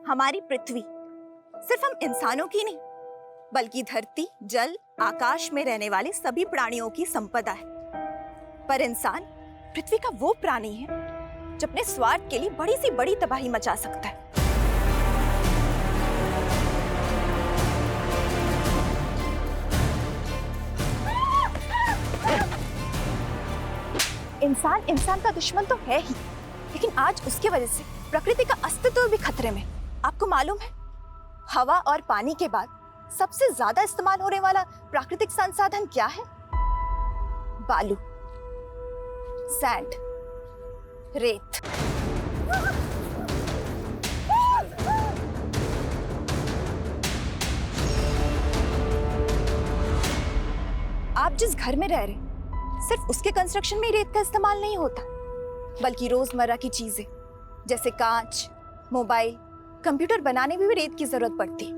हमारी पृथ्वी सिर्फ हम इंसानों की नहीं, बल्कि धरती, जल, आकाश में रहने वाले सभी प्राणियों की संपदा है। पर इंसान पृथ्वी का वो प्राणी है जो अपने स्वार्थ के लिए बड़ी सी बड़ी तबाही मचा सकता है। इंसान का दुश्मन तो है ही, लेकिन आज उसकी वजह से प्रकृति का अस्तित्व भी खतरे में। आपको मालूम है, हवा और पानी के बाद सबसे ज्यादा इस्तेमाल होने वाला प्राकृतिक संसाधन क्या है? बालू, सैंड, रेत। आप जिस घर में रह रहे, सिर्फ उसके कंस्ट्रक्शन में रेत का इस्तेमाल नहीं होता, बल्कि रोजमर्रा की चीजें जैसे कांच, मोबाइल, कंप्यूटर बनाने में भी रेत की जरूरत पड़ती है।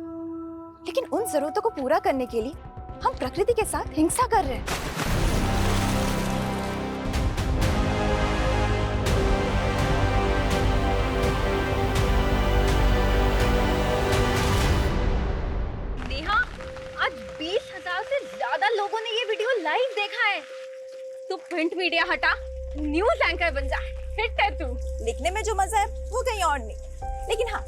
लेकिन उन जरूरतों को पूरा करने के लिए हम प्रकृति के साथ हिंसा कर रहे हैं। नेहा, आज 20,000 से ज्यादा लोगों ने ये वीडियो लाइव देखा है। तू प्रिंट मीडिया हटा, न्यूज एंकर बन जा। हिट है तू। लिखने में जो मजा है वो कहीं और नहीं, लेकिन हाँ,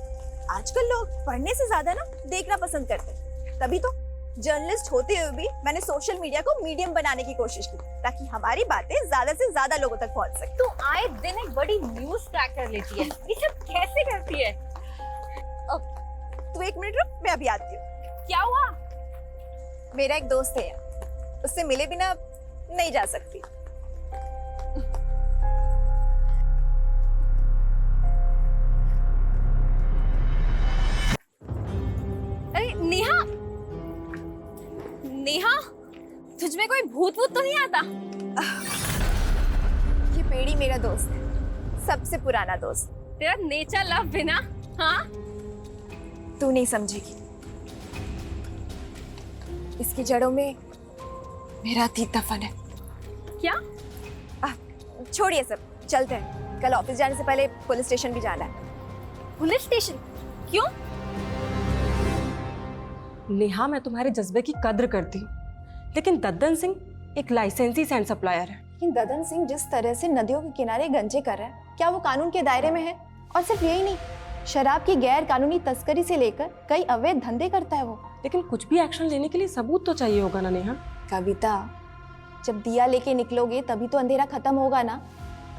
आजकल लोग पढ़ने से ज्यादा ना देखना पसंद करते हैं। तभी तो जर्नलिस्ट होते हुए भी मैंने सोशल मीडिया को मीडियम बनाने की कोशिश की, ताकि हमारी बातें ज्यादा से ज्यादा लोगों तक पहुंच सके। तू आए दिन एक बड़ी न्यूज क्रैक कर लेती है। ये सब कैसे करती है? तू एक मिनट रुक, मैं अभी आती हूँ। क्या हुआ? मेरा एक दोस्त है, उससे मिले बिना नहीं जा सकती। अरे नेहा, नेहा, तुझ में कोई भूत वूत तो नहीं आता? ये पेड़ी मेरा दोस्त है, सबसे पुराना दोस्त। तेरा नेचर लव बिना, हाँ? तू नहीं समझेगी, इसकी जड़ों में मेरा अतीत दफन है। क्या? छोड़िए सब, चलते हैं। कल ऑफिस जाने से पहले पुलिस स्टेशन भी जाना है। Police station? क्यों? नेहा, मैं तुम्हारे जज्बे की कद्र करती हूँ, लेकिन दद्दन सिंह एक लाइसेंसी सैंड सप्लायर है। लेकिन ददन सिंह जिस तरह से नदियों के किनारे गंजे कर रहा है, क्या वो कानून के दायरे में है? और सिर्फ यही नहीं, शराब की गैर कानूनी तस्करी से लेकर कई अवैध धंधे करता है वो। लेकिन कुछ भी एक्शन लेने के लिए सबूत तो चाहिए होगा ना नेहा। कविता, जब दिया लेके निकलोगे तभी तो अंधेरा खत्म होगा ना।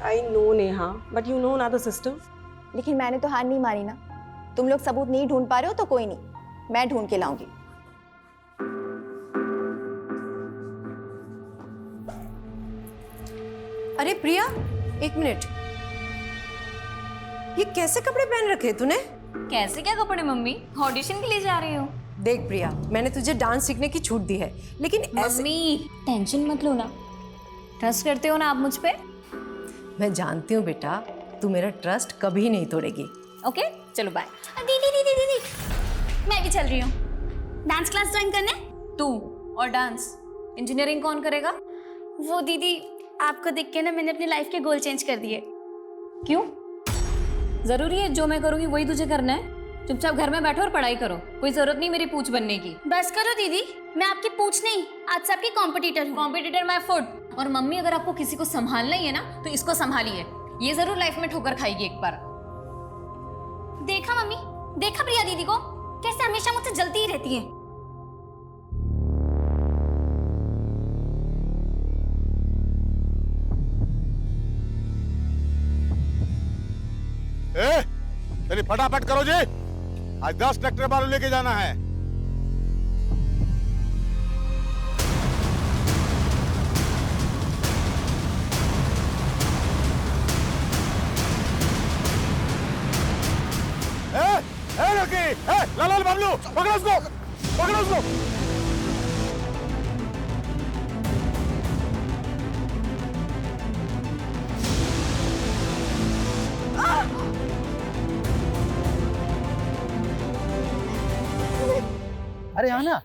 I know Neha, but you know ना द सिस्टम। लेकिन मैंने तो हार नहीं मानी ना। तुम लोग सबूत नहीं ढूंढ पा रहे हो तो कोई नहीं, मैं ढूंढ के लाऊंगी। अरे प्रिया, एक मिनट, ये कैसे कपड़े पहन रखे तूने? कैसे क्या कपड़े मम्मी? ऑडिशन के लिए जा रही हो? देख प्रिया, मैंने तुझे डांस सीखने की छूट दी है, लेकिन ऐसे... मम्मी टेंशन मत लो ना, ट्रस्ट करते हो ना आप मुझ पे? मैं जानती हूँ बेटा, तू मेरा ट्रस्ट कभी नहीं तोड़ेगी। ओके, चलो बाय। दीदी दीदी दीदी, मैं भी चल रही हूँ डांस क्लास ज्वाइन करने। तू और डांस, इंजीनियरिंग कौन करेगा? वो दीदी, आपको देख के ना मैंने अपनी लाइफ के गोल चेंज कर दिए। क्यों? जरूरी है जो मैं करूँगी वही तुझे करना है? चुपचाप घर में बैठो और पढ़ाई करो, कोई जरूरत नहीं मेरी पूछ बनने की। बस करो दीदी, मैं आपकी पूछ नहीं, आज से आपकी कॉम्पिटिटर हूँ। Competitor my foot. और मम्मी, अगर आपको किसी को संभालना ही है ना तो इसको संभालिए, ये जरूर लाइफ में ठोकर खाएगी एक बार। देखा मम्मी, देखा प्रिया दीदी को, कैसे हमेशा मुझसे जलती ही रहती है। चलिए फटाफट करो जी, आज 10 ट्रैक्टर बालू लेके जाना है। लड़की, लाल बबलू, पकड़ो उसको, पकड़ो उसको। अरे आना,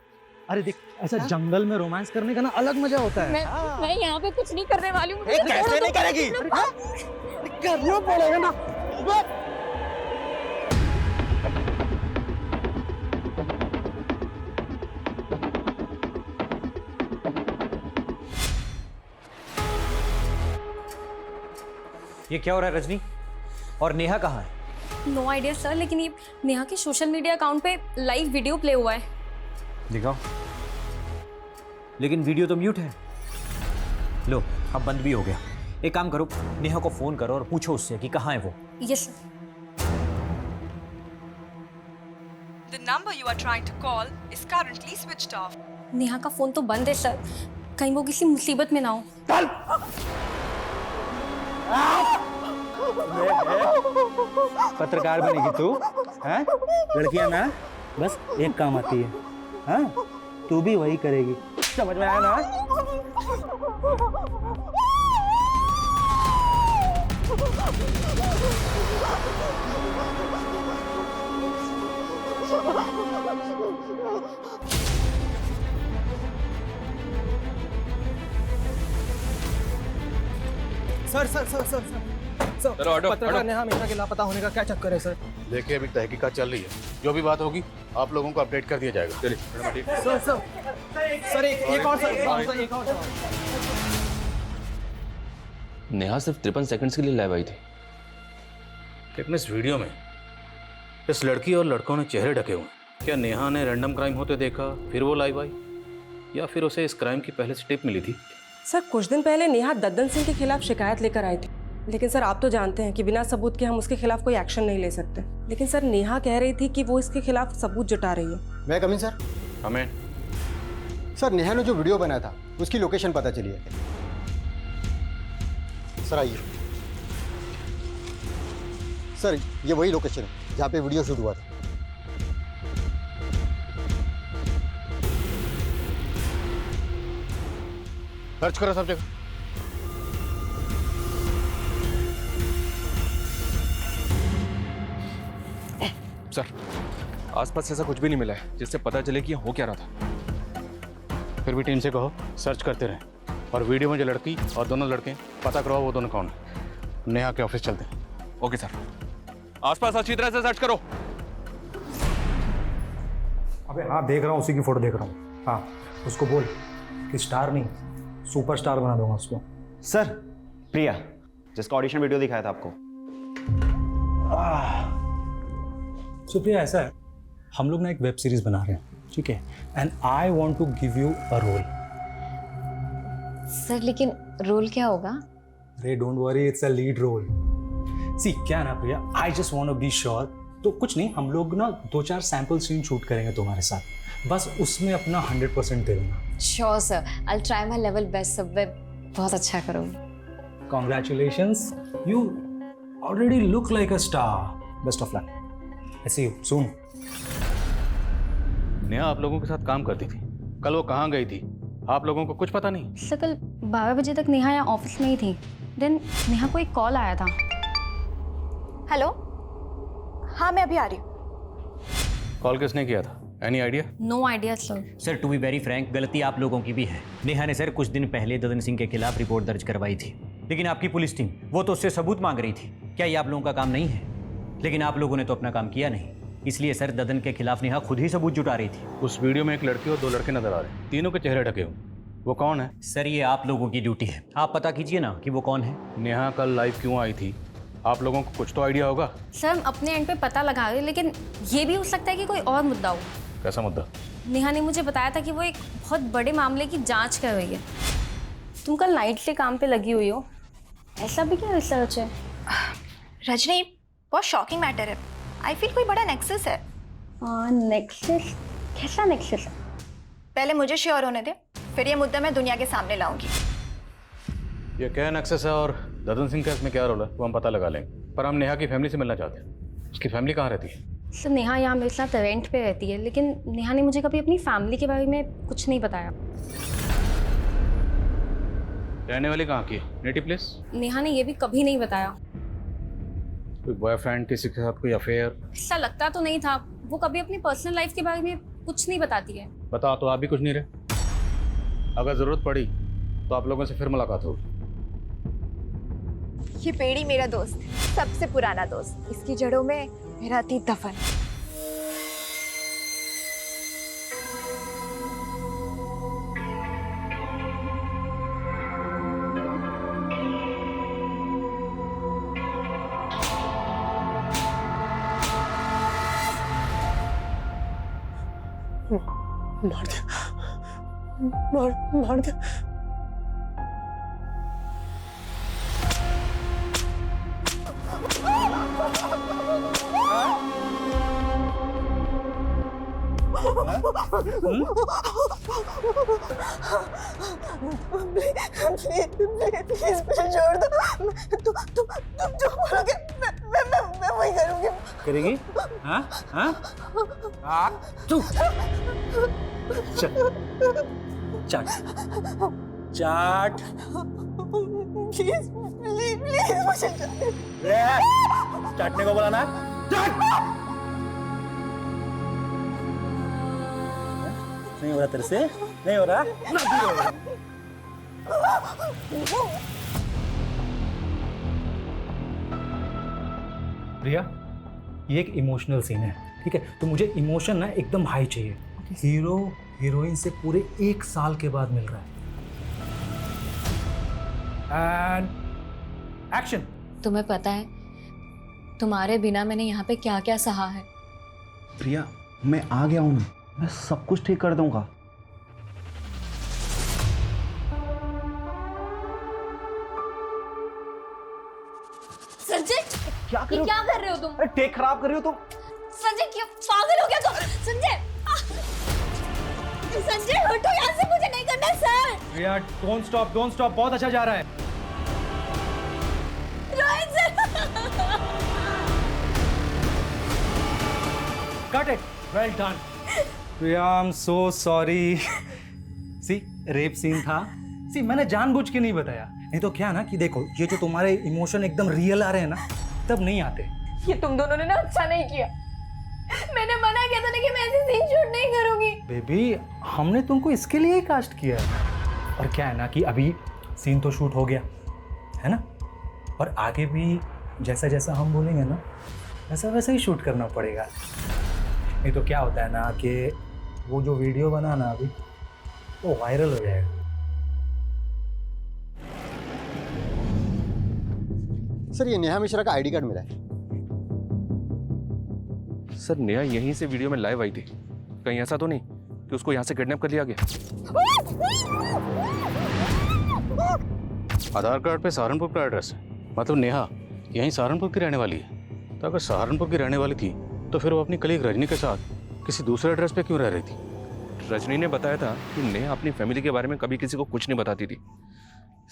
अरे देख, ऐसा जंगल में रोमांस करने का ना अलग मजा होता है। मैं यहाँ पे कुछ नहीं करने वाली हूँ। कैसे नहीं करेगी? करना पड़ेगा ना। ये क्या हो रहा है रजनी? और नेहा कहाँ है? नो आइडिया सर, लेकिन ये नेहा के सोशल मीडिया अकाउंट पे लाइव वीडियो प्ले हुआ है। दिखाओ। लेकिन वीडियो तो म्यूट है। लो, अब बंद भी हो गया। एक काम करो, नेहा को फोन करो और पूछो उससे कि कहाँ है वो। Yes sir. The number you are trying to call is currently switched off. Neha का फोन तो बंद है सर, कहीं वो किसी मुसीबत में ना हो। पत्रकार बनेगी तू? हैं? लड़कियां ना बस एक काम आती है, हाँ? तू भी वही करेगी, समझ में आया ना? सर पत्रकार नेहा मिश्रा के लापता होने का क्या चक्कर है सर? देखिए अभी तहकीकात चल रही है, जो भी बात होगी आप लोगों को अपडेट कर दिया जाएगा। चलिए सर एक और नेहा सिर्फ 53 सेकंड्स के लिए लाइव आई थी, लेकिन इस वीडियो में इस लड़की और लड़कों ने चेहरे ढके हुए हैं। क्या नेहा ने रैंडम क्राइम होते देखा फिर वो लाइव आई, या फिर उसे इस क्राइम की पहले से टिप मिली थी? सर कुछ दिन पहले नेहा दद्दन सिंह के खिलाफ शिकायत लेकर आई थी, लेकिन सर आप तो जानते हैं कि बिना सबूत के हम उसके खिलाफ कोई एक्शन नहीं ले सकते। लेकिन सर नेहा कह रही थी कि वो इसके खिलाफ सबूत जुटा रही है। मैं कमिंग सर? हमें सर नेहा ने जो वीडियो बनाया था उसकी लोकेशन पता चली है। सर आइए। सर ये वही लोकेशन है जहाँ पे वीडियो शूट हुआ था। सर्च करो सब जगह। सर आसपास ऐसा कुछ भी नहीं मिला है जिससे पता चले कि हो क्या रहा था। फिर भी टीम से कहो सर्च करते रहें, और वीडियो में जो लड़की और दोनों लड़के पता करवाओ वो दोनों कौन है। नेहा के ऑफिस चलते हैं। ओके सर, आसपास अच्छी तरह से सर्च करो। अबे हाँ देख रहा हूँ, उसी की फोटो देख रहा हूँ। हाँ उसको बोल कि स्टार नहीं सुपरस्टार बना दूंगा उसको। सर प्रिया जिसका ऑडिशन वीडियो दिखाया था आपको। सुप्रिया ऐसा है, हम लोग ना एक वेब सीरीज बना रहे हैं, ठीक है, and I want to give you a role. Sir लेकिन रोल क्या होगा? अरे don't worry, it's a lead role. See क्या ना Priya, I just want to be sure. तो कुछ नहीं, हम लोग ना 2-4 सैंपल सीन शूट करेंगे तुम्हारे साथ, बस उसमें अपना 100% दे देना। Sure sir, I will try my level best sir, मैं बहुत अच्छा करूँगी। Congratulations, you already look like a star. Best of luck, I see you soon. Neha आप लोगों के साथ काम करती थी, कल वो कहाँ गई थी आप लोगों को कुछ पता नहीं? सर कल 12 बजे तक नेहा यहाँ ऑफिस में ही थी, देन नेहा को एक कॉल आया था। हेलो, हाँ मैं अभी आ रही हूँ। कॉल किसने किया था? Any idea? No idea sir. Sir to be very frank, गलती आप लोगों की भी है। नेहा ने सर कुछ दिन पहले ददन सिंह के खिलाफ रिपोर्ट दर्ज करवाई थी, लेकिन आपकी पुलिस टीम वो तो उससे सबूत मांग रही थी। क्या ये आप लोगों का काम नहीं है? लेकिन आप लोगों ने तो अपना काम किया नहीं, इसलिए सर ददन के खिलाफ नेहा खुद ही सबूत जुटा रही थी। उस वीडियो में एक लड़की और 2 लड़के नजर आ रहे हैं, तीनों के चेहरे ढके हुए। वो कौन है? सर ये आप लोगों की ड्यूटी है, आप पता कीजिए ना कि वो कौन है। नेहा कल लाइव क्यों आई थी? आप लोगों को कुछ तो आइडिया होगा। सर हम अपने एंड पे पता लगा रहे, लेकिन ये भी हो सकता है कि कोई और मुद्दा हो। कैसा मुद्दा? नेहा ने मुझे बताया था कि वो एक बहुत बड़े मामले की जांच कर रही है। तुम कल नाइट से काम पे लगी हुई हो, ऐसा भी क्या रिसर्च है? रजनी, बहुत शॉकिंग मैटर है। आई फील कोई बड़ा नेक्सस है। नेक्सस? कैसा नेक्सस है? पहले मुझे श्योर होने दे, फिर ये मुद्दा मैं दुनिया के सामने लाऊंगी। ये क्या एक्सेस है और ददन सिंह का इसमें क्या रोल है वो हम पता लगा लेंगे, पर हम नेहा की फैमिली से मिलना चाहते हैं। उसकी फैमिली कहाँ रहती है? सर नेहा यहाँ मेरे साथ रेंट पे रहती है, लेकिन नेहा ने मुझे कभी अपनी फैमिली के बारे में कुछ नहीं बताया। रहने वाली कहाँ की है? Native place? नेहा ने ये भी कभी नहीं बताया। कोई बॉयफ्रेंड, किसी के साथ कोई अफेयर? ऐसा लगता तो नहीं था, वो कभी अपनी पर्सनल लाइफ के बारे में कुछ नहीं बताती है। बताओ तो आप भी कुछ नहीं रहे। अगर जरूरत पड़ी तो आप लोगों से फिर मुलाकात होगी। ये पेड़ी मेरा दोस्त है, सबसे पुराना दोस्त। इसकी जड़ों में मेरा अतीत दफन है। मार दिया, मार दिया। प्लीज मुझे छोड़ दो। तुम जो बोलोगे मैं वही करूंगी। करेगी? हाँ हाँ तू चाट चाट प्लीज मुझे चाटने को बोला ना, चाट। नहीं हो रहा तेरे से, नहीं हो रहा, नहीं हो रहा। प्रिया, ये एक इमोशनल सीन है, ठीक है? तो मुझे इमोशन ना एकदम हाई चाहिए। हीरो हीरोइन से पूरे 1 साल के बाद मिल रहा है। And action. तुम्हें पता है तुम्हारे बिना मैंने यहाँ पे क्या क्या सहा है। प्रिया, मैं आ गया हूँ ना, मैं सब कुछ ठीक कर दूंगा। संजय, क्या कर रहे हो तुम? अरे टेक खराब कर रही हो तुम। संजय, क्या पागल हो गया तुम? संजय, संजय हटो यहाँ से, मुझे नहीं करना सर। प्रिया, डोंट स्टॉप, बहुत अच्छा जा रहा है। Rohit sir. Cut it. Well done. Priya, I'm so sorry. See, rape scene था। See, मैंने जानबूझ के नहीं बताया। नहीं तो क्या ना कि देखो, ये जो तुम्हारे इमोशन एकदम रियल आ रहे हैं ना, तब नहीं आते। ये तुम दोनों ने ना अच्छा नहीं किया। मैंने मना किया था ना कि मैं ऐसे सीन शूट नहीं करूंगी। बेबी, हमने तुमको इसके लिए ही कास्ट किया है। और क्या है ना कि अभी सीन तो शूट हो गया, है ना? और आगे भी जैसा जैसा हम बोलेंगे ना, वैसा वैसा ही शूट करना पड़ेगा। नहीं तो क्या होता है ना कि वो जो वीडियो बना ना अभी, वो वायरल हो जाएगा। सर, ये नेहा मिश्रा का आईडी कार्ड मिला है। सर, नेहा यहीं से वीडियो में लाइव आई थी। कहीं ऐसा तो नहीं कि उसको यहाँ से किडनैप कर लिया गया? आधार कार्ड पे सहारनपुर का एड्रेस है, मतलब नेहा यहीं सहारनपुर की रहने वाली है। तो अगर सहारनपुर की रहने वाली थी तो फिर वो अपनी कलीग रजनी के साथ किसी दूसरे एड्रेस पे क्यों रह रही थी? रजनी ने बताया था कि नेहा अपनी फैमिली के बारे में कभी किसी को कुछ नहीं बताती थी।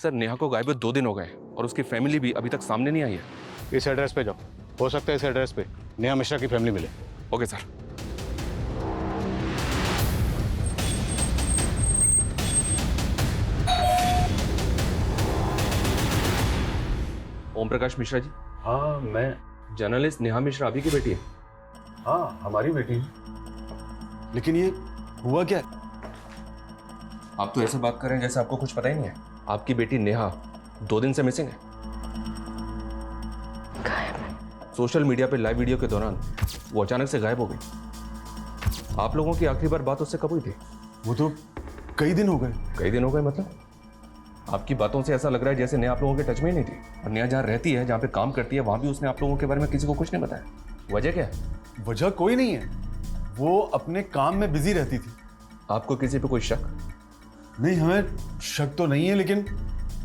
सर, नेहा को गायब 2 दिन हो गए और उसकी फैमिली भी अभी तक सामने नहीं आई है। इस एड्रेस पे जाओ, हो सकता है इस एड्रेस पे नेहा मिश्रा की फैमिली मिले। Okay sir. ओम प्रकाश मिश्रा जी। हाँ, मैं। जर्नलिस्ट नेहा मिश्रा अभी की बेटी है? हाँ, हमारी बेटी है। लेकिन ये हुआ क्या? आप तो ऐसे बात कर रहे हैं जैसे आपको कुछ पता ही नहीं है। आपकी बेटी नेहा 2 दिन से मिसिंग है। सोशल मीडिया पे लाइव वीडियो के दौरान वो अचानक से गायब हो गई। आप लोगों की आखिरी बार बात उससे कब हुई थी? वो तो कई दिन हो गए। कई दिन हो गए मतलब? आपकी बातों से ऐसा लग रहा है जैसे नेहा आप लोगों के टच में ही नहीं थी। और नेहा जहाँ रहती है, जहाँ पे काम करती है, वहाँ भी उसने आप लोगों के बारे में किसी को कुछ नहीं बताया। वजह क्या है? वजह कोई नहीं है, वो अपने काम में बिजी रहती थी। आपको किसी पे कोई शक? नहीं, हमें शक तो नहीं है, लेकिन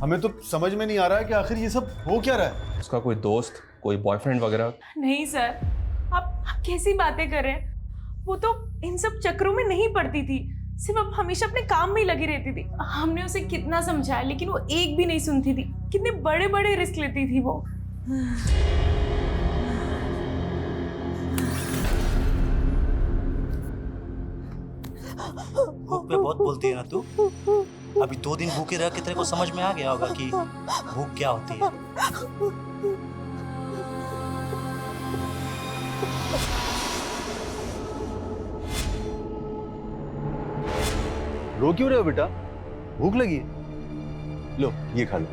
हमें तो समझ में नहीं आ रहा है कि आखिर ये सब हो क्या रहा है। उसका कोई दोस्त, कोई बॉयफ्रेंड वगैरह? नहीं सर, आप कैसी बातें कर रहे हैं? वो तो इन सब चक्करों में नहीं पड़ती थी, सिर्फ अब हमेशा अपने काम में ही लगी रहती थी। हमने उसे कितना समझाया लेकिन वो एक भी नहीं सुनती थी। कितने बड़े बड़े रिस्क लेती थी वो। भूख पे बहुत बोलती है ना तू। अभी 2 दिन भूखे रह के तेरे को समझ में आ गया होगा कि भूख क्या होती है। रो क्यों रहे हो बेटा? भूख लगी है? लो, ये खा लो।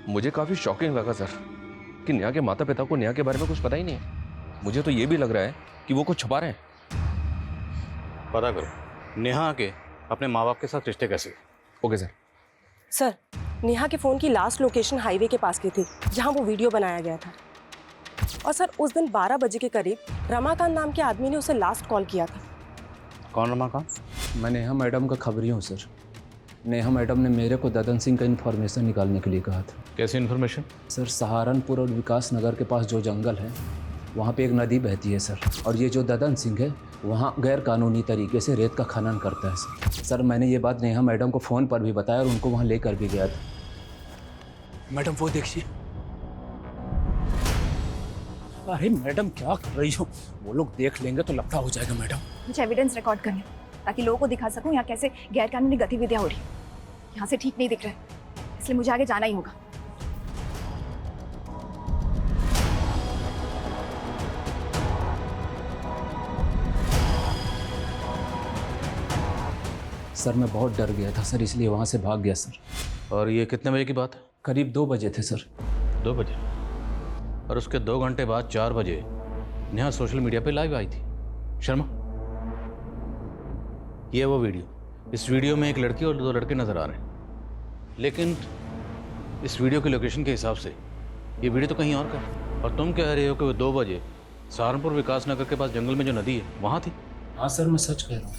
मुझे काफी शॉकिंग लगा सर कि नेहा के माता पिता को नेहा के बारे में कुछ पता ही नहीं है। मुझे तो ये भी लग रहा है कि वो कुछ छुपा रहे हैं। पता करो नेहा के अपने माँ बाप के साथ रिश्ते कैसे। Okay sir. सर, नेहा के फ़ोन की लास्ट लोकेशन हाईवे के पास की थी जहां वो वीडियो बनाया गया था। और सर उस दिन 12 बजे के करीब रमाकांत नाम के आदमी ने उसे लास्ट कॉल किया था। कौन रमाकांत? मैं नेहा मैडम का खबरी हूँ सर। नेहा मैडम ने मेरे को ददन सिंह का इन्फॉर्मेशन निकालने के लिए कहा था। कैसी इन्फॉर्मेशन? सर सहारनपुर और विकास नगर के पास जो जंगल है वहाँ पे एक नदी बहती है सर, और ये जो ददन सिंह है वहाँ गैर कानूनी तरीके से रेत का खनन करता है सर। सर मैंने ये बात नेहा मैडम को फ़ोन पर भी बताया और उनको वहाँ लेकर भी गया था। मैडम वो देखिए। अरे मैडम क्या कर रही हो, वो लोग देख लेंगे तो लफड़ा हो जाएगा मैडम। मुझे एविडेंस रिकॉर्ड करना है ताकि लोगों को दिखा सकूं यहाँ कैसे गैरकानूनी गतिविधियां हो रही। यहाँ से ठीक नहीं दिख रहा है, इसलिए मुझे आगे जाना ही होगा। सर मैं बहुत डर गया था सर, इसलिए वहाँ से भाग गया सर। और ये कितने बजे की बात है? करीब 2 बजे थे सर। 2 बजे? और उसके 2 घंटे बाद 4 बजे नेहा सोशल मीडिया पे लाइव आई थी। शर्मा, ये वो वीडियो, इस वीडियो में एक लड़की और 2 लड़के नजर आ रहे हैं, लेकिन इस वीडियो की लोकेशन के हिसाब से ये वीडियो तो कहीं और का है। और तुम कह रहे हो कि वो 2 बजे सहारनपुर विकास नगर के पास जंगल में जो नदी है वहाँ थी। हाँ सर मैं सच कह रहा हूँ।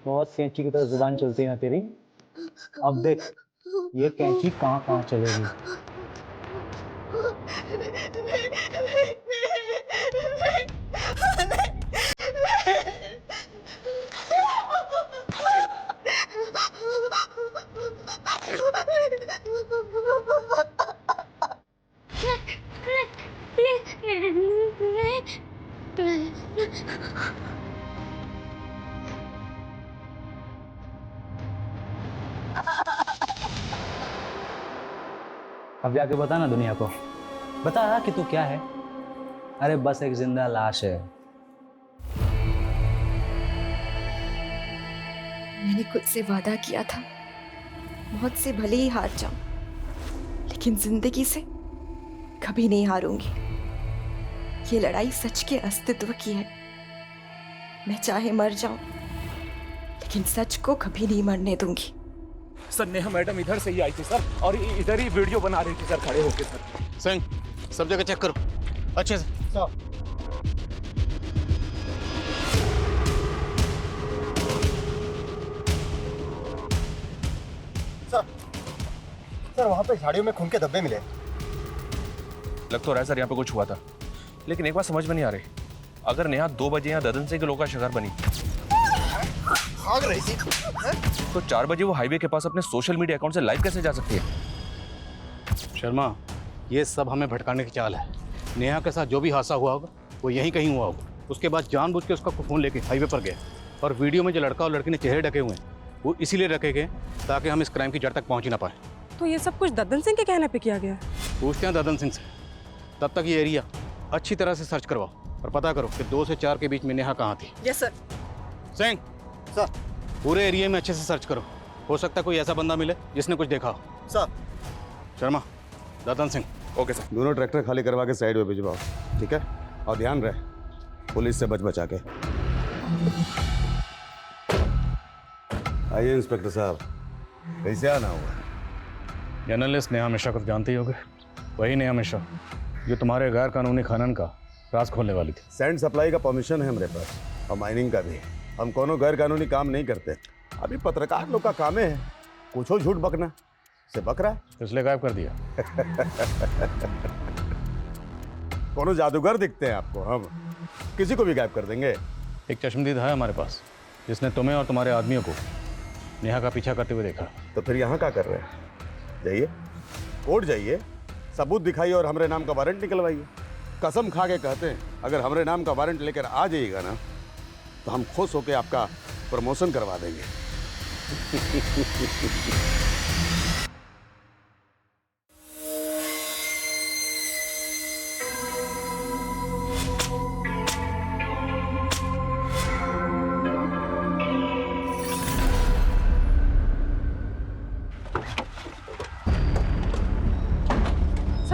बहुत कैंची की तरह जुबान चलती है ना तेरी। अब देख ये कैंची कहाँ कहाँ चलेगी। अब जाके बता ना दुनिया को, बता कि तू क्या है। अरे बस एक जिंदा लाश है। मैंने खुद से वादा किया था मौत से भले ही हार जाऊं, लेकिन जिंदगी से कभी नहीं हारूंगी। ये लड़ाई सच के अस्तित्व की है। मैं चाहे मर जाऊं, लेकिन सच को कभी नहीं मरने दूंगी। सर नेहा मैडम इधर से ही आई थी सर, और इधर ही वीडियो बना रही थी सर खड़े होके सर। सिंह सब जगह चेक करो अच्छे से। सर वहाँ पे झाड़ियों में खून के धब्बे मिले। लग तो रहा है सर यहाँ पे कुछ हुआ था, लेकिन एक बात समझ में नहीं आ रही, अगर नेहा 2 बजे यहाँ ददन सिंह के लोग का शिकार बनी भाग रही थी तो 4 बजे वो हाईवे के पास अपने सोशल मीडिया अकाउंट से लाइव कैसे जा सकती है? शर्मा, ये सब हमें भटकाने की चाल है। नेहा के साथ जो भी हादसा हुआ होगा वो यहीं कहीं हुआ होगा। उसके बाद जानबूझ के उसका फ़ोन लेके हाईवे पर गया, और वीडियो में जो लड़का और लड़की ने चेहरे ढके हुए हैं वो इसीलिए रखे गए ताकि हम इस क्राइम की जड़ तक पहुंच ही ना पाए। तो ये सब कुछ ददन सिंह के कहने पे किया गया? पूछते हैं ददन सिंह से। तब तक ये एरिया अच्छी तरह से सर्च करवाओ और पता करो कि 2 से 4 के बीच में नेहा कहाँ थी। Yes sir. सिंह सर पूरे एरिया में अच्छे से सर्च करो, हो सकता है कोई ऐसा बंदा मिले जिसने कुछ देखा हो। Sir. Sharma, Dadan Singh. Okay sir. दोनों ट्रैक्टर खाली करवा के साइड में भिजवाओ, ठीक है? और ध्यान रहे पुलिस से बचा के। आइए इंस्पेक्टर साहब, कैसे आना हुआ? जर्नलिस्ट नेहा मिश्रा को जानते ही होगे, वही नेहा मिश्रा जो तुम्हारे गैर कानूनी खनन का राज खोलने वाली थी। सैंड सप्लाई का परमिशन है हमारे पास, और माइनिंग का भी। हम कोनो गैर कानूनी काम नहीं करते। अभी पत्रकार लोग का काम है कुछ हो झूठ बकना, से बक रहा है इसलिए गायब कर दिया। कोनो जादूगर दिखते हैं आपको? हम किसी को भी गायब कर देंगे। एक चश्मदीद है हमारे पास जिसने तुम्हें और तुम्हारे आदमियों को नेहा का पीछा करते हुए देखा। तो फिर यहाँ क्या कर रहे हैं? जाइए कोर्ट जाइए, सबूत दिखाइए और हमारे नाम का वारंट निकलवाइए। कसम खा के कहते हैं अगर हमारे नाम का वारंट लेकर आ जाइएगा ना तो हम खुश होकर आपका प्रमोशन करवा देंगे। सर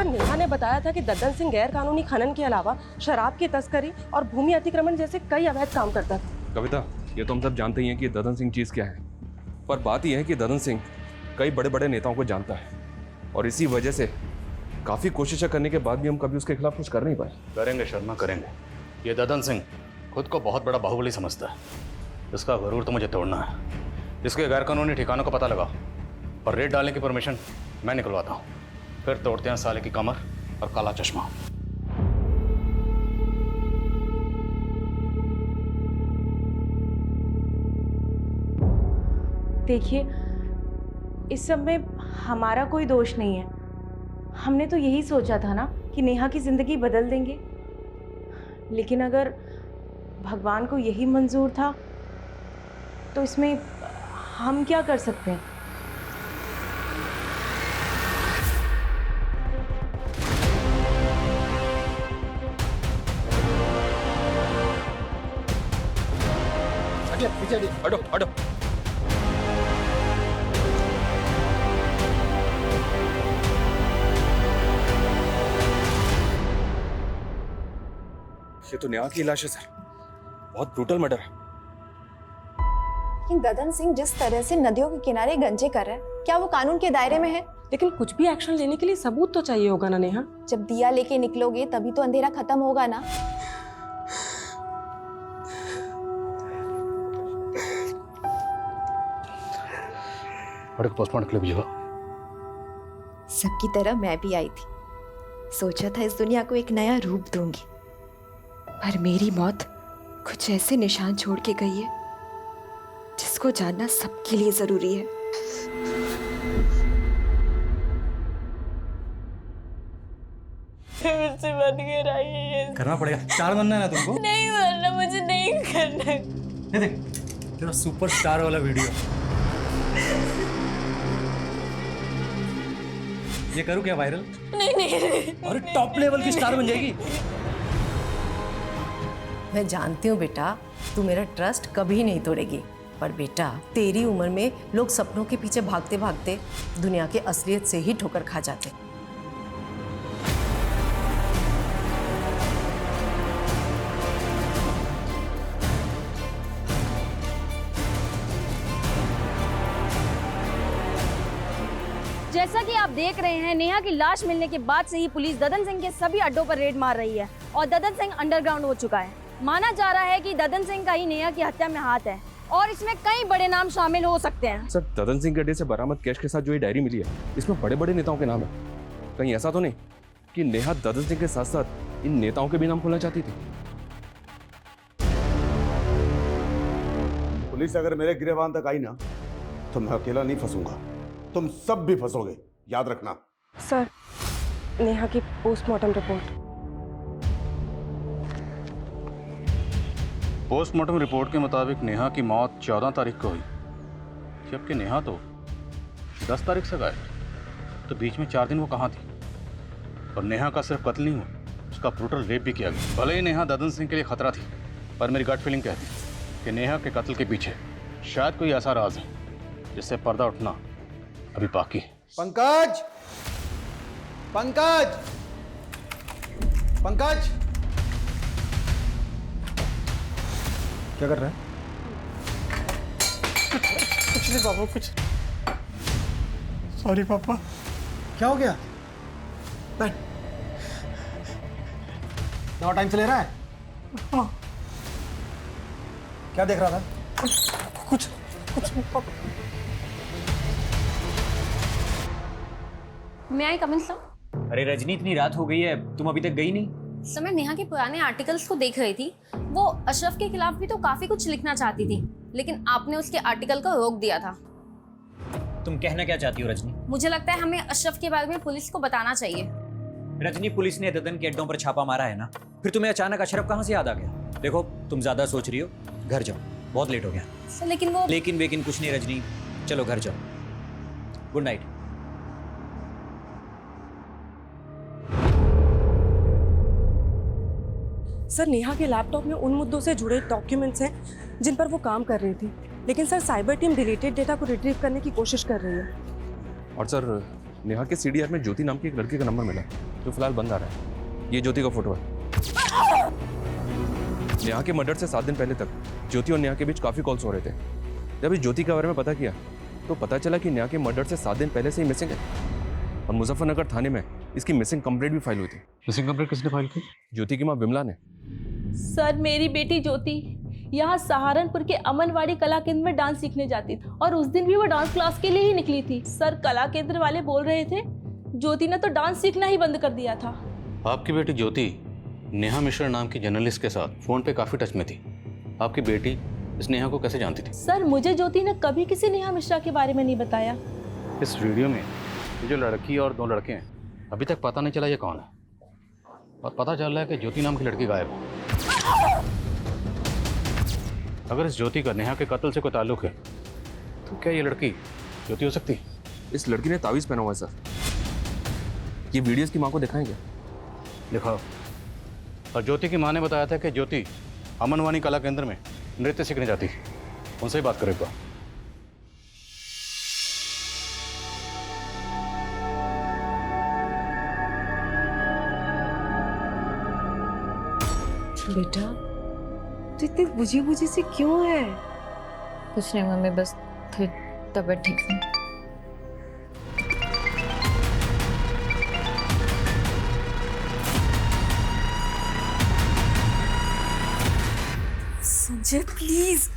नेहा ने बताया था कि दद्दन सिंह गैर कानूनी खनन के अलावा शराब की तस्करी और भूमि अतिक्रमण जैसे कई अवैध काम करता था। कविता, ये तो हम सब जानते ही हैं कि ददन सिंह चीज़ क्या है, पर बात यह है कि ददन सिंह कई बड़े बड़े नेताओं को जानता है और इसी वजह से काफ़ी कोशिशें करने के बाद भी हम कभी उसके खिलाफ कुछ कर नहीं पाए। करेंगे शर्मा, करेंगे। ये ददन सिंह खुद को बहुत बड़ा बाहुबली समझता है। इसका गरूर तो मुझे तोड़ना है। इसके गैरकानूनी ठिकानों का पता लगाओ और रेड डालने की परमिशन मैं निकलवाता हूँ। फिर तोड़ते हैं साले की कमर और काला चश्मा। देखिए, इस सब में हमारा कोई दोष नहीं है। हमने तो यही सोचा था ना कि नेहा की जिंदगी बदल देंगे, लेकिन अगर भगवान को यही मंजूर था तो इसमें हम क्या कर सकते हैं। हटो हटो। ये तो नेहा की लाश है सर। बहुत ब्रूटल मर्डर है। लेकिन ददन सिंह जिस तरह से नदियों के किनारे गंजे कर रहा है, क्या वो कानून के दायरे में है? लेकिन कुछ भी एक्शन लेने के लिए सबूत तो चाहिए होगा ना नेहा। जब दिया लेके निकलोगे तभी तो अंधेरा खत्म होगा ना। पोस्टमार्टम के लिए भेजो। सबकी तरह मैं भी आई थी, सोचा था इस दुनिया को एक नया रूप दूंगी, पर मेरी मौत कुछ ऐसे निशान छोड़ के गई है जिसको जानना सबके लिए जरूरी है। मुझसे मत गिराइए। करना पड़ेगा। स्टार बनना है ना तुमको? नहीं बनना, मुझे नहीं करना। ये देख तेरा सुपरस्टार वाला वीडियो। ये करूँ क्या वायरल? नहीं नहीं। अरे टॉप लेवल की स्टार बन जाएगी। मैं जानती हूँ बेटा, तू मेरा ट्रस्ट कभी नहीं तोड़ेगी, पर बेटा तेरी उम्र में लोग सपनों के पीछे भागते भागते दुनिया के असलियत से ही ठोकर खा जाते। जैसा कि आप देख रहे हैं, नेहा की लाश मिलने के बाद से ही पुलिस ददन सिंह के सभी अड्डों पर रेड मार रही है और ददन सिंह अंडरग्राउंड हो चुका है। माना जा रहा है कि ददन सिंह का ही नेहा की हत्या में हाथ है और इसमें कई बड़े नाम शामिल हो सकते हैं। सर, ददन सिंह के अड्डे से बरामद कैश के साथ जो ये डायरी मिली है, इसमें बड़े बड़े नेताओं के नाम है। कहीं ऐसा तो नहीं कि नेहा ददन सिंह के साथ साथ इन नेताओं के भी नाम खोलना चाहती थी? पुलिस अगर मेरे गिरबान तक आई ना तो मैं अकेला नहीं फंसूंगा, तुम सब भी फंसोगे, याद रखना। सर, नेहा की पोस्टमार्टम रिपोर्ट। पोस्टमार्टम रिपोर्ट के मुताबिक नेहा की मौत 14 तारीख को हुई, जबकि नेहा तो 10 तारीख से गायब। तो बीच में 4 दिन वो कहाँ थी? और नेहा का सिर्फ कत्ल नहीं हुआ, उसका ब्रूटल रेप भी किया गया। भले ही नेहा ददन सिंह के लिए खतरा थी, पर मेरी गट फीलिंग कहती है कि नेहा के कत्ल के पीछे शायद कोई ऐसा राज है जिससे पर्दा उठना अभी बाकी है। पंकज, पंकज, पंकज, क्या कर रहा है? कुछ नहीं पापा, कुछ। सॉरी पापा। क्या हो गया? बैठ। दवा टाइम से ले रहा है? हाँ। क्या देख रहा था? कुछ नहीं पापा। मैं आई कमिंग सर? अरे रजनी, इतनी रात हो गई है, तुम अभी तक गई नहीं? सर, मैं नेहा के पुराने आर्टिकल्स को देख रही थी। वो अशरफ के खिलाफ भी तो काफी कुछ लिखना चाहती थी, लेकिन आपने उसके आर्टिकल को रोक दिया था। तुम कहना क्या चाहती हो रजनी? मुझे लगता है हमें अशरफ के बारे में पुलिस को बताना चाहिए। रजनी, पुलिस ने ददन के अड्डों पर छापा मारा है ना, फिर तुम्हें अचानक अशरफ कहाँ से याद आ गया? देखो, तुम ज्यादा सोच रही हो, घर जाओ, बहुत लेट हो गया। सर, लेकिन वो लेकिन वेकिन कुछ नहीं रजनी, चलो घर जाओ। Good night. सर नेहा के लैपटॉप में उन मुद्दों से जुड़े डॉक्यूमेंट्स हैं जिन पर वो काम कर रही थी, लेकिन sir cyber team deleted data को रिट्रीव करने की कोशिश कर रही है। और सर नेहा के सीडीआर में ज्योति नाम की एक लड़की का नंबर मिला जो फिलहाल बंद आ रहा है। ये ज्योति का फोटो है। नेहा के मर्डर से 7 दिन पहले तक ज्योति और नेहा के बीच काफ़ी कॉल्स हो रहे थे। जब इस ज्योति के बारे में पता किया तो पता चला कि नेहा के मर्डर से 7 दिन पहले से ही मिसिंग है और मुजफ्फरनगर थाने में इसकी मिसिंग कंप्लेंट भी फाइल हुई थी। मिसिंग कंप्लेंट किसने फाइल की? ज्योति की माँ विमला ने। सर मेरी बेटी ज्योति यहाँ सहारनपुर के अमनवाड़ी कला केंद्र में डांस सीखने जाती थी और उस दिन भी वो डांस क्लास के लिए ही निकली थी। सर कला केंद्र वाले बोल रहे थे ज्योति ने तो डांस सीखना ही बंद कर दिया था। आपकी बेटी ज्योति नेहा मिश्रा नाम की जर्नलिस्ट के साथ फोन पे काफी टच में थी। आपकी बेटी इस नेहा को कैसे जानती थी? सर मुझे ज्योति ने कभी किसी नेहा मिश्रा के बारे में नहीं बताया। इस वीडियो में ये जो लड़की और 2 लड़के हैं अभी तक पता नहीं चला ये कौन है, और पता चल रहा है कि ज्योति नाम की लड़की गायब है। अगर इस ज्योति का नेहा के कत्ल से कोई ताल्लुक है तो क्या ये लड़की ज्योति हो सकती है? इस लड़की ने तावीज़ पहना हुआ है सर। ये वीडियो इसकी माँ को दिखाएंगे? दिखाओ। और ज्योति की माँ ने बताया था कि ज्योति अमनवानी कला केंद्र में नृत्य सीखने जाती है। उनसे ही बात करेगा। बेटा तो इतनी बुझी बुझी सी क्यों है? कुछ नहीं मम्मी, बस थोड़ी तबीयत ठीक नहीं। Sanjay please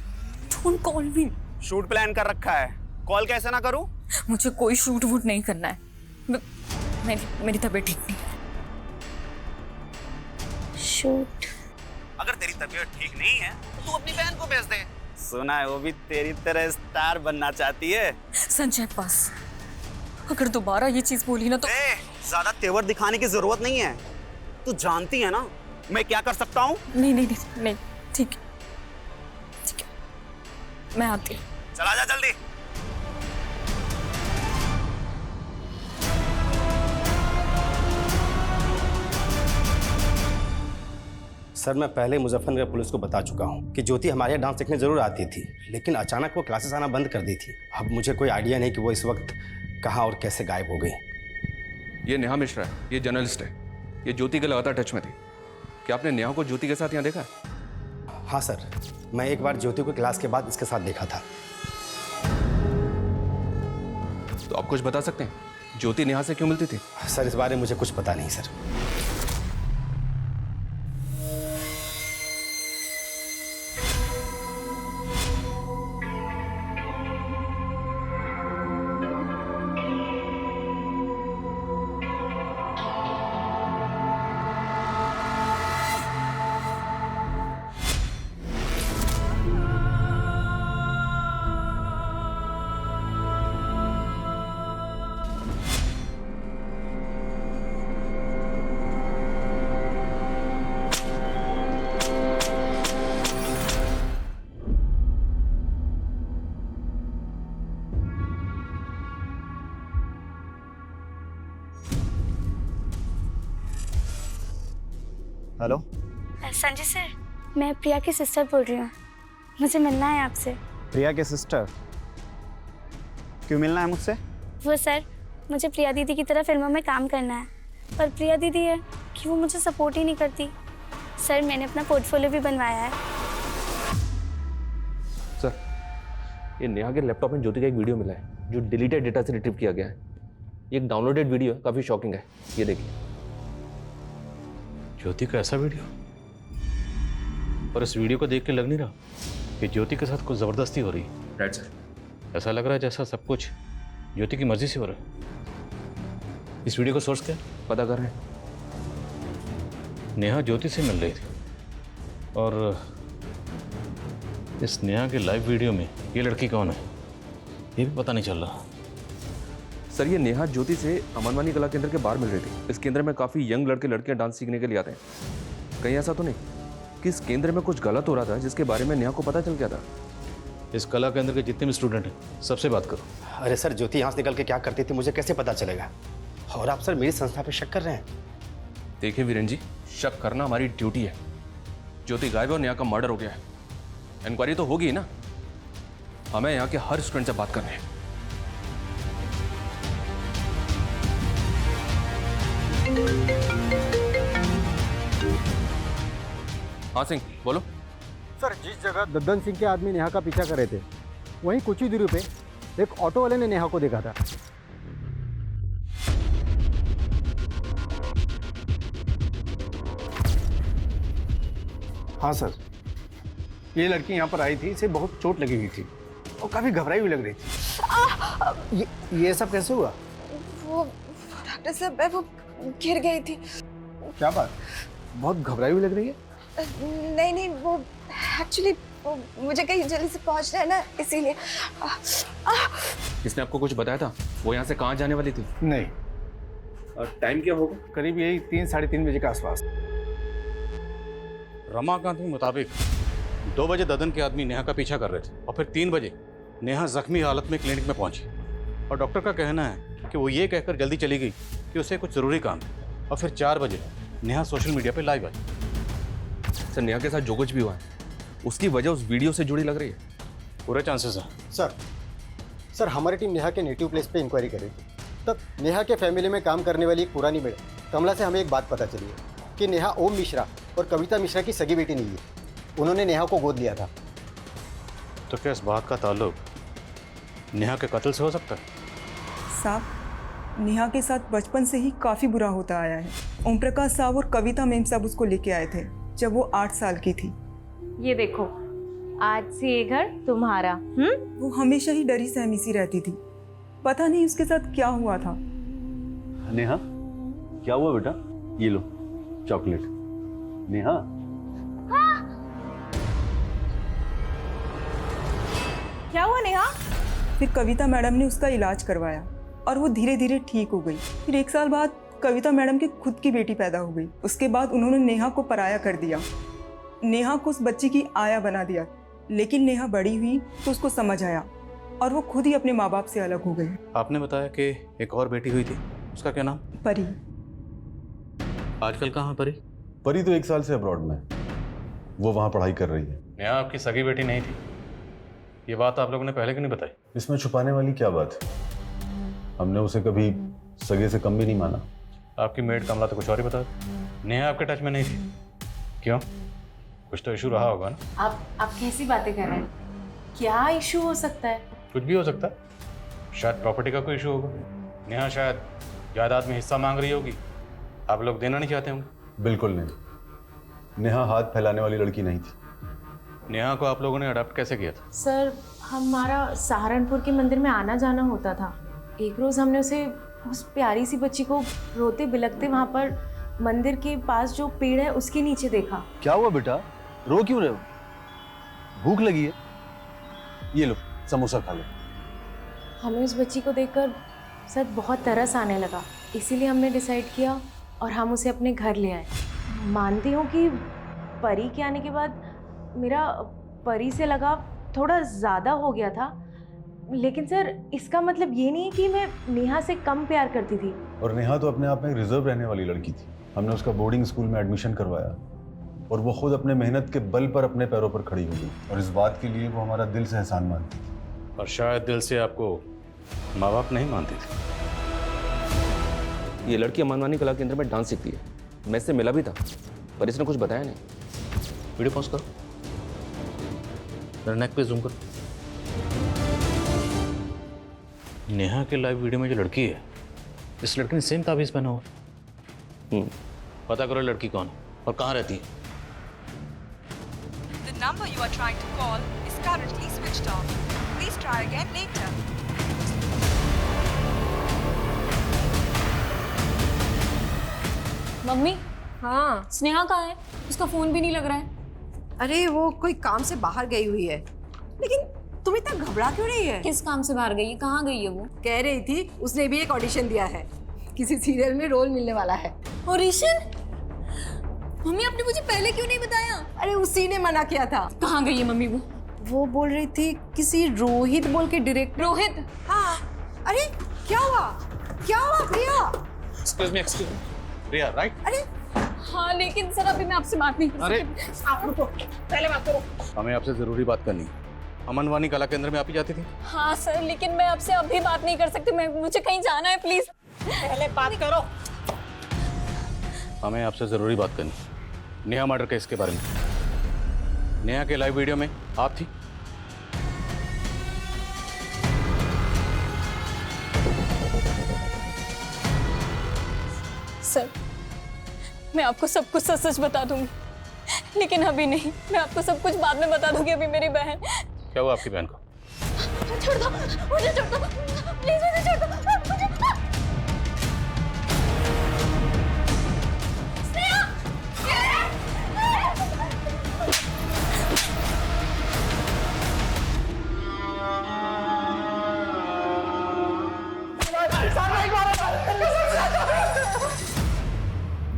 don't call me. Shoot plan कर रखा है, कॉल कैसे ना करूं? मुझे कोई शूट वूट नहीं करना है। मेरी तबीयत ठीक नहीं है। शूट? अगर तेरी तबीयत ठीक नहीं है तो तू अपनी बहन को भेज दे। सुना है वो भी तेरी तरह स्टार बनना चाहती है। संजय बस, अगर दोबारा ये चीज बोली ना तो ज्यादा तेवर दिखाने की जरूरत नहीं है। तू जानती है ना मैं क्या कर सकता हूँ। नहीं ठीक है, मैं आती हूँ। चला जा जल्दी। सर मैं पहले मुजफ्फरनगर पुलिस को बता चुका हूँ कि ज्योति हमारे यहाँ डांस सीखने जरूर आती थी, लेकिन अचानक वो क्लासेस आना बंद कर दी थी। अब मुझे कोई आइडिया नहीं कि वो इस वक्त कहाँ और कैसे गायब हो गई। ये नेहा मिश्रा है, ये जर्नलिस्ट है, ये ज्योति के लगातार टच में थी। क्या आपने नेहा को ज्योति के साथ यहाँ देखा? हाँ सर, मैं एक बार ज्योति को क्लास के बाद इसके साथ देखा था। तो आप कुछ बता सकते हैं ज्योति नेहा से क्यों मिलती थी? सर इस बारे में मुझे कुछ पता नहीं सर। हेलो संजय सर, मैं प्रिया की सिस्टर बोल रही हूँ। मुझे मिलना है आपसे। प्रिया के सिस्टर? क्यों मिलना है मुझसे? वो सर, मुझे प्रिया दीदी की तरह फिल्मों में काम करना है, पर प्रिया दीदी है कि वो मुझे सपोर्ट ही नहीं करती। सर मैंने अपना पोर्टफोलियो भी बनवाया है। सर ये नेहा के लैपटॉप में ज्योति का एक वीडियो मिला है जो डिलीटेड डेटा से रिट्रीव किया गया है। ये एक डाउनलोडेड वीडियो है, काफ़ी शॉकिंग है। ये देखिए। ज्योति का ऐसा वीडियो? और इस वीडियो को देख के लग नहीं रहा कि ज्योति के साथ कुछ ज़बरदस्ती हो रही है। Right sir. ऐसा लग रहा है जैसा सब कुछ ज्योति की मर्जी से हो रहा है। इस वीडियो का सोर्स क्या? पता कर रहे हैं। नेहा ज्योति से मिल रही थी और इस नेहा के लाइव वीडियो में ये लड़की कौन है ये भी पता नहीं चल रहा। सर ये नेहा ज्योति से अमनवानी कला केंद्र के बाहर मिल रही थी। इस केंद्र में काफ़ी यंग लड़के लड़कियां डांस सीखने के लिए आते हैं। कहीं ऐसा तो नहीं कि इस केंद्र में कुछ गलत हो रहा था जिसके बारे में नेहा को पता चल गया था? इस कला केंद्र के जितने भी स्टूडेंट हैं सबसे बात करो। अरे सर, ज्योति यहाँ से निकल के क्या करती थी मुझे कैसे पता चलेगा? और आप सर मेरी संस्था पे शक कर रहे हैं? देखिए वीरेन जी, शक करना हमारी ड्यूटी है। ज्योति गायब है और नेहा का मर्डर हो गया है। इंक्वायरी तो होगी ना, हमें यहाँ के हर स्टूडेंट से बात करनी है। हाँ सिंह, बोलो। सर, जिस जगह दद्दन सिंह के आदमी नेहा का पीछा कर रहे थे, वहीं कुछ ही दूरी पे एक ऑटो वाले ने नेहा को देखा था। हाँ सर, ये लड़की यहाँ पर आई थी, इसे बहुत चोट लगी हुई थी और काफी घबराई हुई लग रही थी। ये सब कैसे हुआ? वो डॉक्टर साहब, वो गिर गई थी। क्या बात, बहुत घबराई हुई लग रही है? नहीं, वो एक्चुअली मुझे कहीं जल्दी से पहुंचना है ना, इसीलिए। किसने आपको कुछ बताया था? वो यहाँ से कहाँ जाने वाली थी? नहीं। और टाइम क्या होगा? करीब यही 3-3:30 बजे के आसपास। रमाकांत के मुताबिक 2 बजे ददन के आदमी नेहा का पीछा कर रहे थे और फिर 3 बजे नेहा जख्मी हालत में क्लिनिक में पहुंची और डॉक्टर का कहना है कि वो ये कहकर जल्दी चली गई कि उसे कुछ ज़रूरी काम है और फिर 4 बजे नेहा सोशल मीडिया पे लाइव आई। सर, नेहा के साथ जो कुछ भी हुआ है उसकी वजह उस वीडियो से जुड़ी लग रही है। पूरे चांसेस हैं। सर, हमारी टीम नेहा के नेटिव प्लेस पे इंक्वायरी कर रही थी, तब नेहा के फैमिली में काम करने वाली एक पुरानी मेड कमला से हमें एक बात पता चली है कि नेहा ओम मिश्रा और कविता मिश्रा की सगी बेटी नहीं है। उन्होंने नेहा को गोद लिया था। तो क्या इस बात का ताल्लुक नेहा के कत्ल से हो सकता है? साहब, नेहा के साथ बचपन से ही काफ़ी बुरा होता आया है। ओम प्रकाश साहब और कविता मैम साहब उसको लेके आए थे जब वो 8 साल की थी। ये देखो, आज से ये घर तुम्हारा। वो हमेशा ही डरी सहमी सी रहती थी, पता नहीं उसके साथ क्या हुआ था। नेहा, क्या हुआ बेटा? ये लो चॉकलेट। नेहा, क्या हुआ नेहा? फिर कविता मैडम ने उसका इलाज करवाया और वो धीरे धीरे ठीक हो गई। फिर 1 साल बाद कविता मैडम की खुद की बेटी पैदा हो गई। उसके बाद उन्होंने नेहा को पराया कर दिया, नेहा को उस बच्ची की आया बना दिया। लेकिन नेहा बड़ी हुई तो उसको समझ आया और वो खुद ही अपने माँ बाप से अलग हो गई। आपने बताया कि एक और बेटी हुई थी, उसका क्या नाम? परी। आजकल कहाँ है परी? परी तो 1 साल से अब्रॉड में, वो वहाँ पढ़ाई कर रही है। नेहा आपकी सगी बेटी नहीं थी, ये बात आप लोगों ने पहले क्यों नहीं बताई? इसमें छुपाने वाली क्या बात है? हमने उसे कभी सगे से कम भी नहीं माना। आपकी मेड कमला तो कुछ और ही बता। नेहा आपके टच में नहीं थी, क्यों? कुछ तो इशू रहा होगा ना? आप कैसी बातें कर रहे हैं? क्या इशू हो सकता है? कुछ भी हो सकता है, शायद प्रॉपर्टी का कोई इशू होगा। नेहा शायद जायदाद में हिस्सा मांग रही होगी, आप लोग देना नहीं चाहते होंगे। बिल्कुल नहीं, नेहा हाथ फैलाने वाली लड़की नहीं थी। नेहा को आप लोगों ने अडॉप्ट कैसे किया था? सर, हमारा सहारनपुर के मंदिर में आना जाना होता था। एक रोज़ हमने उसे, उस प्यारी सी बच्ची को रोते बिलखते वहाँ पर मंदिर के पास जो पेड़ है उसके नीचे देखा। क्या हुआ बेटा? रो क्यों रहे हो? भूख लगी है? ये लो समोसा खा लो। हमें उस बच्ची को देखकर सर बहुत तरस आने लगा, इसीलिए हमने डिसाइड किया और हम उसे अपने घर ले आए। मानती हूँ कि परी के आने के बाद मेरा परी से लगाव थोड़ा ज़्यादा हो गया था, लेकिन सर इसका मतलब ये नहीं कि मैं नेहा से कम प्यार करती थी। और नेहा तो अपने आप में रिजर्व रहने वाली लड़की थी। हमने उसका बोर्डिंग स्कूल में एडमिशन करवाया और वो खुद अपने मेहनत के बल पर अपने पैरों पर खड़ी हो गई और इस बात के लिए वो हमारा दिल से एहसान मानती थी। और शायद दिल से आपको माँ बाप नहीं मानती थी। ये लड़की मनमानी कला केंद्र में डांस सीखती है, मैं इससे मिला भी था पर इसने कुछ बताया नहीं। वीडियो पॉज करो, मेरे नेक पे जूम करो। नेहा के लाइव वीडियो में जो लड़की है, इस लड़की ने सेम ताबीज पहना हुआ। पता करो लड़की कौन और कहाँ रहती है। The number you are trying to call is currently switched off. Please try again later. Mummy, हाँ स्नेहा कहाँ है? उसका फोन भी नहीं लग रहा है। अरे वो कोई काम से बाहर गई हुई है। लेकिन तुम इतना घबरा क्यों रही है? किस काम से बाहर गई है? कहाँ गई है वो? कह रही थी उसने भी एक ऑडिशन दिया है, किसी सीरियल में रोल मिलने वाला है। ऑडिशन? मम्मी आपने मुझे पहले क्यों नहीं बताया? अरे उसी ने मना किया था। कहाँ गई है मम्मी वो? वो बोल रही थी किसी रोहित बोल के डायरेक्टर। रोहित? हाँ। अरे क्या हुआ प्रिया? एक्सक्यूज मी प्रिया, राइट? अरे हाँ लेकिन सर अभी मैं आपसे बात नहीं कर अरे आप रुको, पहले बात करो। हमें आपसे जरूरी बात करनी। अमन वानी कला केंद्र में आप ही जाती थी? हाँ सर, लेकिन मैं आपसे अभी बात नहीं कर सकती, मुझे कहीं जाना है, प्लीज पहले बात करो। हमें आपसे जरूरी बात करनी, नेहा मर्डर केस के बारे में। नेहा के लाइव वीडियो में आप थी? सर मैं आपको सब कुछ सच सच बता दूंगी, लेकिन अभी नहीं। मैं आपको सब कुछ बाद में बता दूंगी। अभी मेरी बहन। क्या हुआ आपकी बहन को? छोड़ दो मुझे, छोड़ दो प्लीज, मुझे छोड़ दो।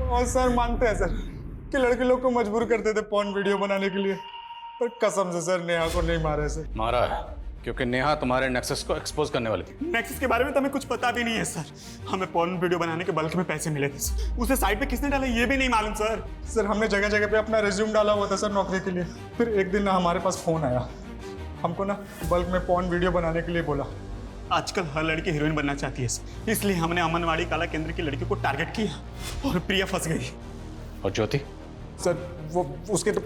और सर मानते हैं सर कि लड़के लोग को मजबूर करते थे पॉर्न वीडियो बनाने के लिए, पर कसम से सर नेहा को नहीं मारा सर। मारा है क्योंकि नेहा तुम्हारे नेक्सस को एक्सपोज करने वाली थी। नेक्सस के बारे में तो हमें कुछ पता भी नहीं है सर। हमें पॉर्न वीडियो बनाने के बल्क में पैसे मिले थे सर। उसे साइट पे किसने डाला ये भी नहीं मालूम सर। सर हमने जगह जगह पे अपना रिज्यूम डाला हुआ था सर नौकरी के लिए। फिर एक दिन ना हमारे पास फोन आया, हमको ना बल्क में पॉर्न वीडियो बनाने के लिए बोला। आजकल हर लड़की हीरोइन बनना चाहती है सर, इसलिए हमने अमनवाड़ी कला केंद्र की लड़की को टारगेट किया और प्रिया फंस गई। और ज्योति? सर वो उसके तो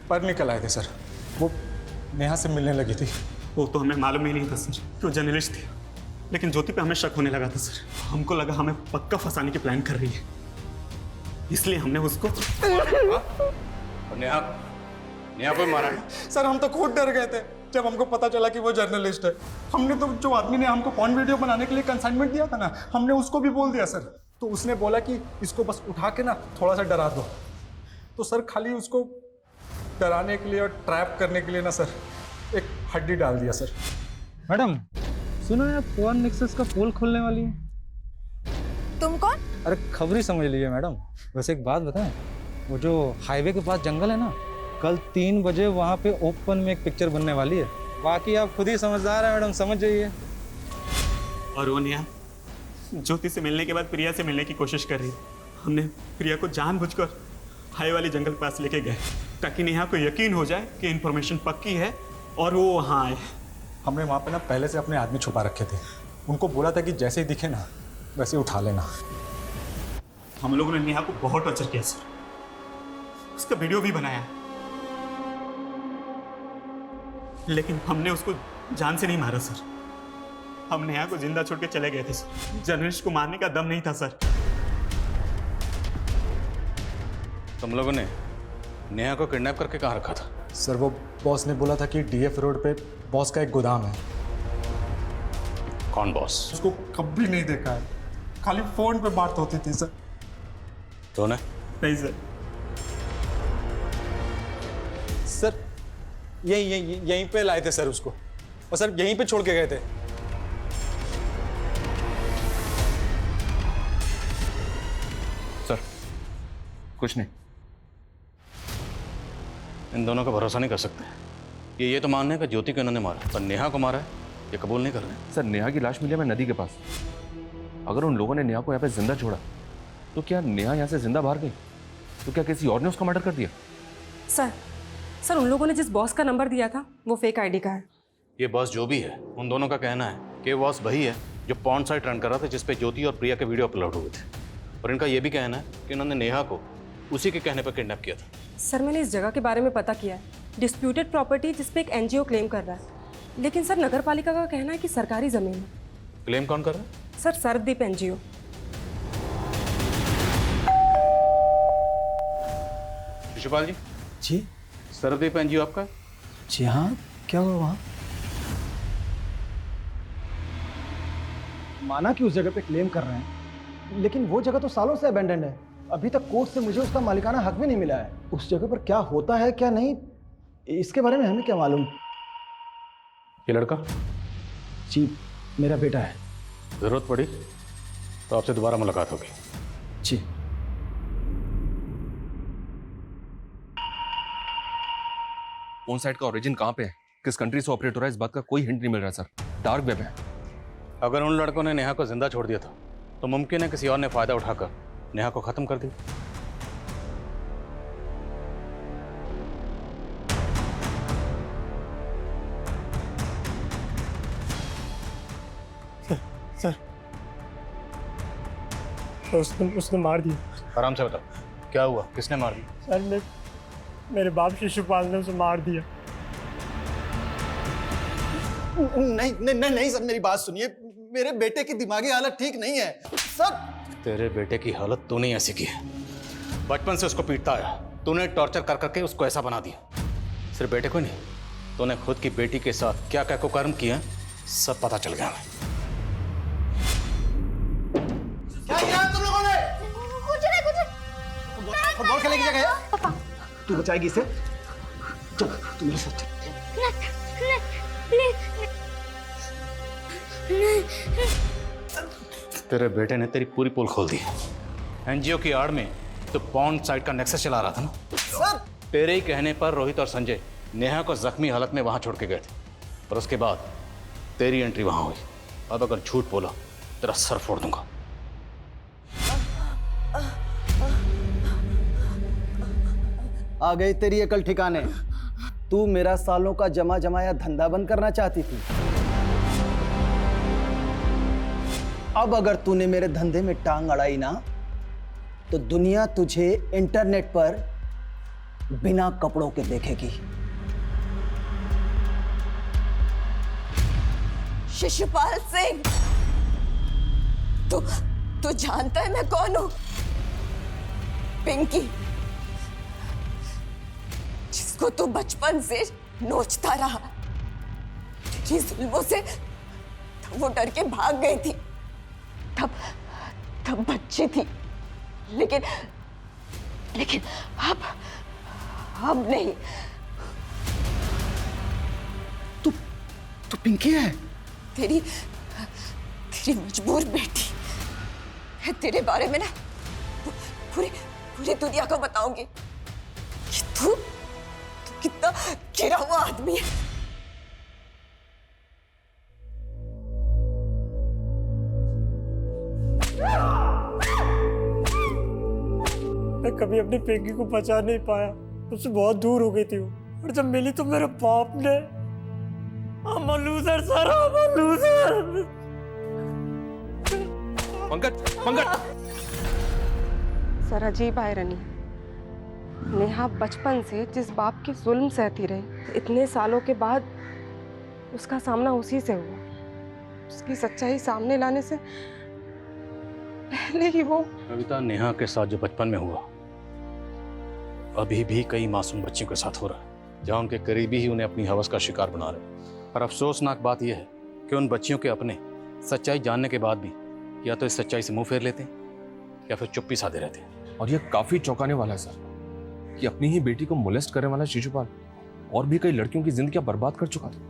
पर निकल आए थे सर, वो नेहा से मिलने लगी थी। वो तो हमें मालूम ही नहीं था सर कि वो जर्नलिस्ट थी, लेकिन ज्योति पे हमें शक होने लगा था सर। हमको लगा हमें पक्का फंसाने की प्लान कर रही है, इसलिए हमने उसको। नेहा को मारा है? सर हम तो खुद डर गए थे जब हमको पता चला कि वो जर्नलिस्ट है। हमने तो जो आदमी ने हमको पॉर्न वीडियो बनाने के लिए कंसाइनमेंट दिया था ना, हमने उसको भी बोल दिया सर। तो उसने बोला कि इसको बस उठा के ना थोड़ा सा डरा दो। तो सर खाली उसको डराने के लिए और ट्रैप करने के लिए ना सर एक हड्डी डाल दिया सर। मैडम सुनो यार, पॉर्न नेक्सस का पोल खोलने वाली है। तुम कौन? अरे खबरी समझ लीजिए मैडम। वैसे एक बात बताएं, वो जो हाईवे के पास जंगल है ना, कल 3 बजे वहाँ पे ओपन में एक पिक्चर बनने वाली है। बाकी आप खुद ही समझदार हैं मैडम, समझ जाइए। और वो नेहा ज्योति से मिलने के बाद प्रिया से मिलने की कोशिश कर रही है। हमने प्रिया को जानबूझकर हाई वाली जंगल के पास लेके गए ताकि नेहा को यकीन हो जाए कि इन्फॉर्मेशन पक्की है और वो वहाँ आए। हमने वहाँ पे ना पहले से अपने आदमी छुपा रखे थे। उनको बोला था कि जैसे ही दिखे ना वैसे उठा लेना। हम लोगों ने नेहा को बहुत टॉर्चर किया सर, उसका वीडियो भी बनाया, लेकिन हमने उसको जान से नहीं मारा सर। हम नेहा को जिंदा छोड़ के चले गए थे सर। जर्नलिस्ट को मारने का दम नहीं था सर। तुम लोगों ने नेहा को किडनैप करके कहाँ रखा था? सर वो बॉस ने बोला था कि डीएफ रोड पे बॉस का एक गोदाम है। कौन बॉस? उसको कभी नहीं देखा है, खाली फोन पे बात होती थी सर। तो नहीं सर। सर यहीं पे लाए थे सर उसको, और सर यहीं पे छोड़ के गए थे। सर कुछ नहीं। इन दोनों का भरोसा नहीं कर सकते। ये तो मान रहे हैं कि ज्योति को इन्होंने मारा, पर नेहा को मारा है ये कबूल नहीं कर रहे। सर नेहा की लाश मिली है नदी के पास। अगर उन लोगों ने नेहा को यहाँ पे जिंदा छोड़ा तो क्या नेहा यहाँ से जिंदा बाहर गई? तो क्या किसी और ने उसका मर्डर कर दिया? सर उन लोगों ने जिस बॉस का नंबर दिया था वो फेक आईडी का है। ये बॉस जो भी है, उन दोनों का कहना है कि बॉस वही है जो पॉर्न साइट रन कर रहा था जिसपे ज्योति और प्रिया के वीडियो अपलोड हुए थे। और इनका ये भी कहना है कि उन्होंने नेहा को उसी के कहने पर किडनैप किया था। सर मैंने इस जगह के बारे में पता किया है, डिस्प्यूटेड प्रॉपर्टी जिसपे एक एनजीओ क्लेम कर रहा है, लेकिन सर नगर पालिका का कहना है कि सरकारी जमीन है। क्लेम कौन कर रहा है? Sir Sarvadeep NGO. शिशुपाल जी। जी। सर्वदीप एनजीओ आपका? जी हाँ, क्या हुआ वहाँ? माना कि उस जगह पे क्लेम कर रहे हैं, लेकिन वो जगह तो सालों से अबेंडेंड है। अभी तक कोर्ट से मुझे उसका मालिकाना हक भी नहीं मिला है। उस जगह पर क्या होता है क्या नहीं, इसके बारे में हमें क्या मालूम। ये लड़का? जी मेरा बेटा है। जरूरत पड़ी तो आपसे दोबारा मुलाकात होगी। जी। फोन साइट का ओरिजिन कहाँ पे है? किस कंट्री से ऑपरेट हो रहा है इस बात का कोई हिंट नहीं मिल रहा सर। डार्क वेब है। अगर उन लड़कों ने नेहा को जिंदा छोड़ दिया था तो मुमकिन है किसी और ने फायदा उठाकर नेहा को खत्म कर दिया। सर तो उसने मार दिया। आराम से बताओ क्या हुआ, किसने मार दिया? सर मेरे बाप शिशुपाल ने उसे मार दिया। नहीं नहीं नहीं नहीं सर, मेरी बात सुनिए, मेरे बेटे की दिमागी हालत ठीक नहीं है सर। तेरे बेटे की हालत तूने ऐसी की है, बचपन से उसको पीटता आया, तूने टॉर्चर कर करके उसको ऐसा बना दिया। सिर्फ बेटे को नहीं, तूने खुद की बेटी के साथ क्या क्या कुकर्म किया सब पता चल गया हमें। क्या किया तुम लोगों ने? कुछ नहीं। फुटबॉल खेलने की जगह है, तू बचाएगी इसे। चल तू मेरे साथ चल। तेरे बेटे ने तेरी पूरी पोल खोल दी। एनजीओ की आड़ में तो पॉन्ड साइट का नेक्सस चला रहा था ना सर। तेरे ही कहने पर रोहित और संजय नेहा को जख्मी हालत में वहां छोड़ के गए थे और उसके बाद तेरी एंट्री वहां हुई। अब अगर झूठ बोला तेरा सर फोड़ दूंगा। आ गई तेरी अकल ठिकाने। तू मेरा सालों का जमा जमाया धंधा बंद करना चाहती थी। अब अगर तूने मेरे धंधे में टांग अड़ाई ना तो दुनिया तुझे इंटरनेट पर बिना कपड़ों के देखेगी। शिशुपाल सिंह, तू जानता है मैं कौन हूं? पिंकी, जिसको तू बचपन से नोचता रहा। तेरी जुल्मों से वो डर के भाग गई थी। तब बच्ची थी, लेकिन अब नहीं। तू पिंकी है? तेरी मजबूर बेटी है। तेरे बारे में ना पूरी दुनिया को बताऊंगी कि तू कितना गिरा हुआ आदमी है। मैं कभी अपनी पिंकी को पहचान नहीं पाया, उससे बहुत दूर हो गई थी वो। और जब मिली तो मेरे बाप ने I'm a loser, sir, I'm a loser. Pankaj sir अजीब आयरनी, नेहा बचपन से जिस बाप के जुल्म सहती रही, इतने सालों के बाद उसका सामना उसी से हुआ। उसकी सच्चाई सामने लाने से पहले ही वो कविता, नेहा के साथ जो बचपन में हुआ अभी भी कई मासूम बच्चियों के साथ हो रहा है, जहाँ उनके करीबी ही उन्हें अपनी हवस का शिकार बना रहे। और अफसोसनाक बात यह है कि उन बच्चियों के अपने सच्चाई जानने के बाद भी या तो इस सच्चाई से मुंह फेर लेते हैं या फिर चुप्पी साधे रहते हैं। और यह काफी चौंकाने वाला है सर कि अपनी ही बेटी को मोलेस्ट करने वाला शिशुपाल और भी कई लड़कियों की जिंदगी बर्बाद कर चुका था।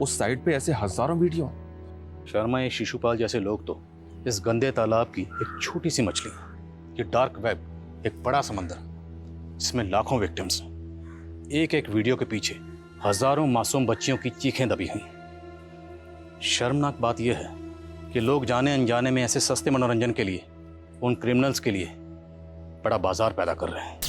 उस साइट पे ऐसे हजारों वीडियो। शर्मा, ये शिशुपाल जैसे लोग तो इस गंदे तालाब की एक छोटी सी मछली, ये डार्क वेब एक बड़ा समंदर जिसमें लाखों विक्टिम्स हैं। एक एक वीडियो के पीछे हजारों मासूम बच्चियों की चीखें दबी हुई। शर्मनाक बात यह है कि लोग जाने अनजाने में ऐसे सस्ते मनोरंजन के लिए उन क्रिमिनल्स के लिए बड़ा बाजार पैदा कर रहे हैं।